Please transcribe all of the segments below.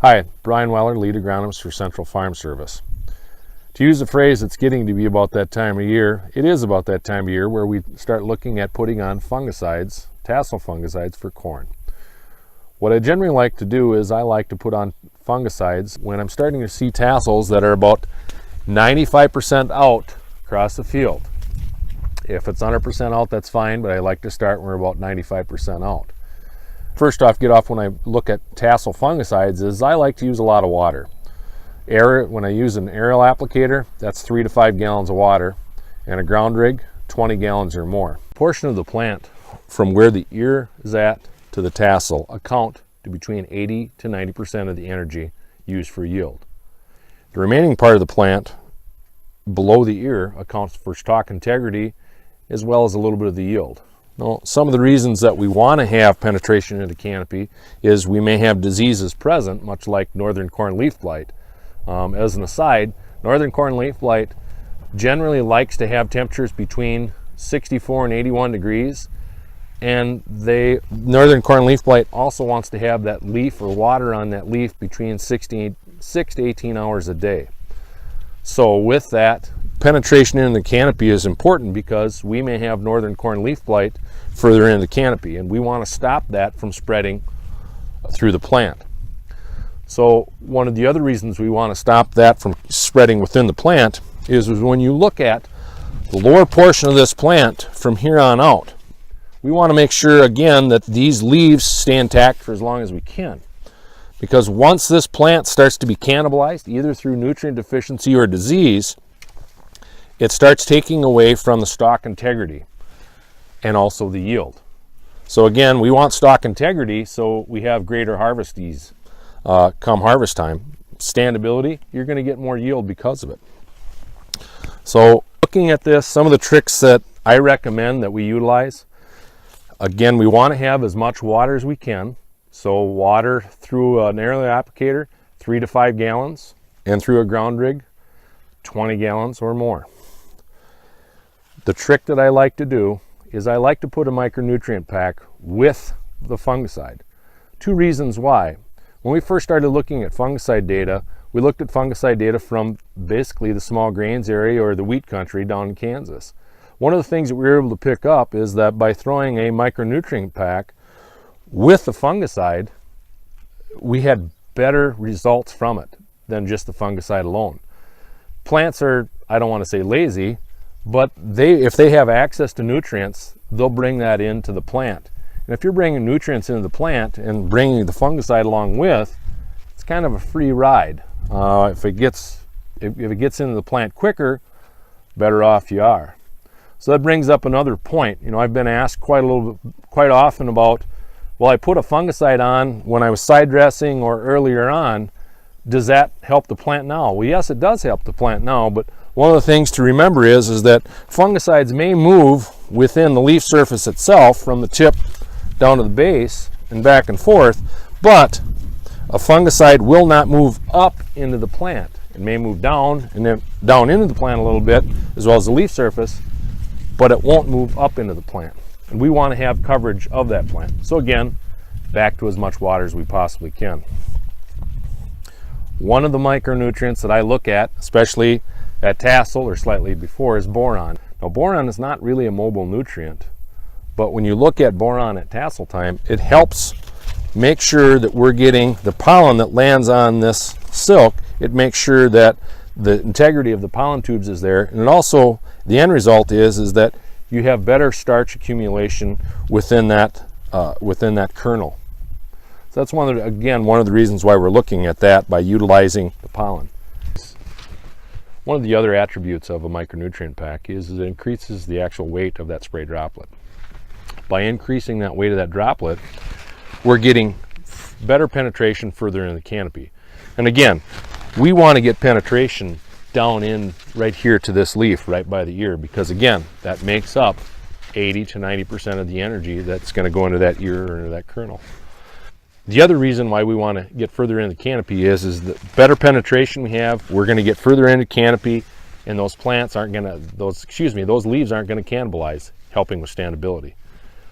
Hi, Brian Weller, lead agronomist for Central Farm Service. To use a phrase that's getting to be about that time of year, it is about that time of year where we start looking at putting on fungicides, tassel fungicides for corn. What I generally like to do is I like to put on fungicides when I'm starting to see tassels that are about 95% out across the field. If it's 100% out, that's fine, but I like to start when we're about 95% out. First off, when I look at tassel fungicides is I like to use a lot of water. When I use an aerial applicator, that's 3 to 5 gallons of water, and a ground rig, 20 gallons or more. A portion of the plant from where the ear is at to the tassel account to between 80 to 90% of the energy used for yield. The remaining part of the plant below the ear accounts for stalk integrity as well as a little bit of the yield. Now, some of the reasons that we want to have penetration into canopy is we may have diseases present, much like northern corn leaf blight. As an aside, northern corn leaf blight generally likes to have temperatures between 64 and 81 degrees, and northern corn leaf blight also wants to have that leaf or water on that leaf between 6 to 18 hours a day. So with that, penetration into the canopy is important because we may have northern corn leaf blight further into the canopy, and we want to stop that from spreading through the plant. So one of the other reasons we want to stop that from spreading within the plant is when you look at the lower portion of this plant from here on out, we want to make sure again that these leaves stay intact for as long as we can. Because once this plant starts to be cannibalized, either through nutrient deficiency or disease, it starts taking away from the stalk integrity and also the yield. So again, we want stalk integrity so we have greater harvest ease come harvest time. Standability, you're going to get more yield because of it. So looking at this, some of the tricks that I recommend that we utilize, again, we want to have as much water as we can. So water through an aerial applicator, 3 to 5 gallons, and through a ground rig, 20 gallons or more. The trick that I like to do is I like to put a micronutrient pack with the fungicide. Two reasons why. When we first started looking at fungicide data, we looked at fungicide data from basically the small grains area or the wheat country down in Kansas. One of the things that we were able to pick up is that by throwing a micronutrient pack with the fungicide, we had better results from it than just the fungicide alone. Plants are, I don't want to say lazy, but if they have access to nutrients, they'll bring that into the plant. And if you're bringing nutrients into the plant and bringing the fungicide along with, it's kind of a free ride. If it gets into the plant quicker, better off you are. So that brings up another point. I've been asked quite often about, well, I put a fungicide on when I was side dressing or earlier on. Does that help the plant now? Well, yes, it does help the plant now, but one of the things to remember is that fungicides may move within the leaf surface itself from the tip down to the base and back and forth, but a fungicide will not move up into the plant. It may move down and then down into the plant a little bit as well as the leaf surface, but it won't move up into the plant. And we want to have coverage of that plant. So again, back to as much water as we possibly can. One of the micronutrients that I look at, especially at tassel or slightly before, is boron. Now, boron is not really a mobile nutrient, but when you look at boron at tassel time, it helps make sure that we're getting the pollen that lands on this silk. It makes sure that the integrity of the pollen tubes is there, and it also, the end result is that you have better starch accumulation within that kernel. So that's one of the reasons why we're looking at that by utilizing the pollen. One of the other attributes of a micronutrient pack is it increases the actual weight of that spray droplet. By increasing that weight of that droplet, we're getting better penetration further in the canopy. And again, we want to get penetration down in right here to this leaf, right by the ear, because again, that makes up 80 to 90% of the energy that's going to go into that ear or into that kernel. The other reason why we want to get further in the canopy is the better penetration we have, we're going to get further into canopy, and those leaves aren't going to cannibalize, helping with standability.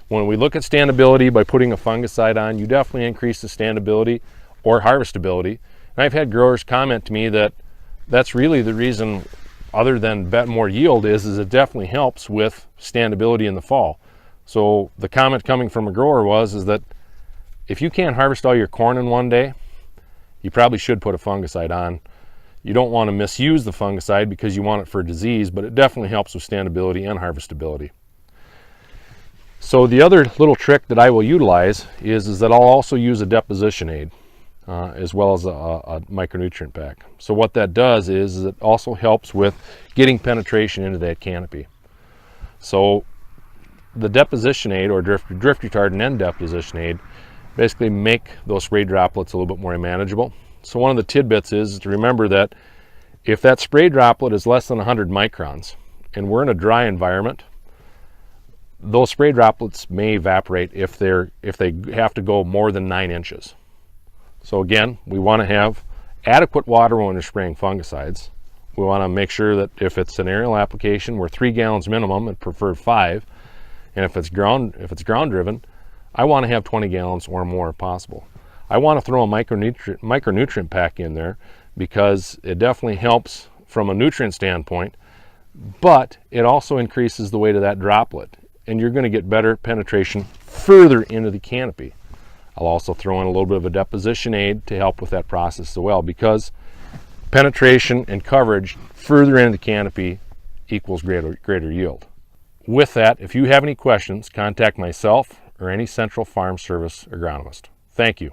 When we look at standability by putting a fungicide on, you definitely increase the standability or harvestability. And I've had growers comment to me that that's really the reason, other than more yield, is it definitely helps with standability in the fall. So the comment coming from a grower is that if you can't harvest all your corn in one day, you probably should put a fungicide on. You don't want to misuse the fungicide because you want it for disease, but it definitely helps with standability and harvestability. So the other little trick that I will utilize is that I'll also use a deposition aid as well as a micronutrient pack. So what that does is it also helps with getting penetration into that canopy. So the deposition aid, or drift retardant and deposition aid, basically make those spray droplets a little bit more manageable. So one of the tidbits is to remember that if that spray droplet is less than 100 microns and we're in a dry environment, those spray droplets may evaporate if they have to go more than 9 inches. So again, we want to have adequate water when we're spraying fungicides. We want to make sure that if it's an aerial application, we're 3 gallons minimum and preferred 5. And if it's ground driven, I want to have 20 gallons or more if possible. I want to throw a micronutrient pack in there because it definitely helps from a nutrient standpoint, but it also increases the weight of that droplet, and you're going to get better penetration further into the canopy. I'll also throw in a little bit of a deposition aid to help with that process as well, because penetration and coverage further into the canopy equals greater yield. With that, if you have any questions, contact myself or any Central Farm Service agronomist. Thank you.